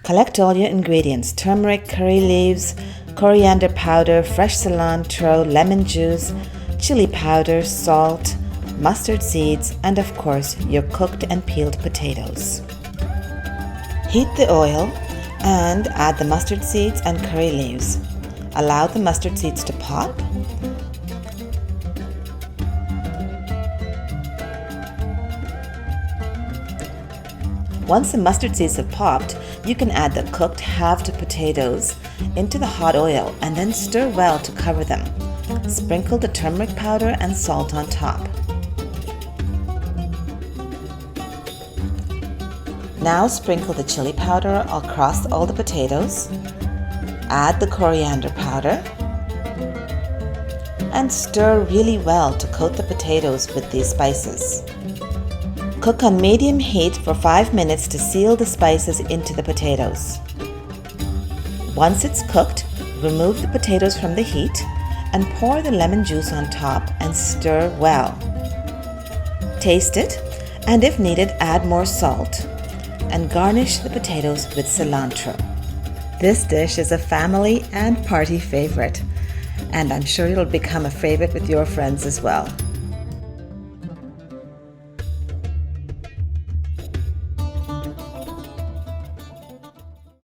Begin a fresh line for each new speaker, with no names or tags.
Collect all your ingredients: turmeric, curry leaves, coriander powder, fresh cilantro, lemon juice, chili powder, salt, mustard seeds, and of course your cooked and peeled potatoes. Heat the oil and add the mustard seeds and curry leaves. Allow the mustard seeds to pop. Once the mustard seeds have popped, you can add the cooked halved potatoes into the hot oil and then stir well to cover them. Sprinkle the turmeric powder and salt on top. Now sprinkle the chili powder across all the potatoes. Add the coriander powder and stir really well to coat the potatoes with these spices. Cook on medium heat for 5 minutes to seal the spices into the potatoes. Once it's cooked, remove the potatoes from the heat and pour the lemon juice on top and stir well. Taste it, and if needed, add more salt and garnish the potatoes with cilantro. This dish is a family and party favorite, and I'm sure it'll become a favorite with your friends as well.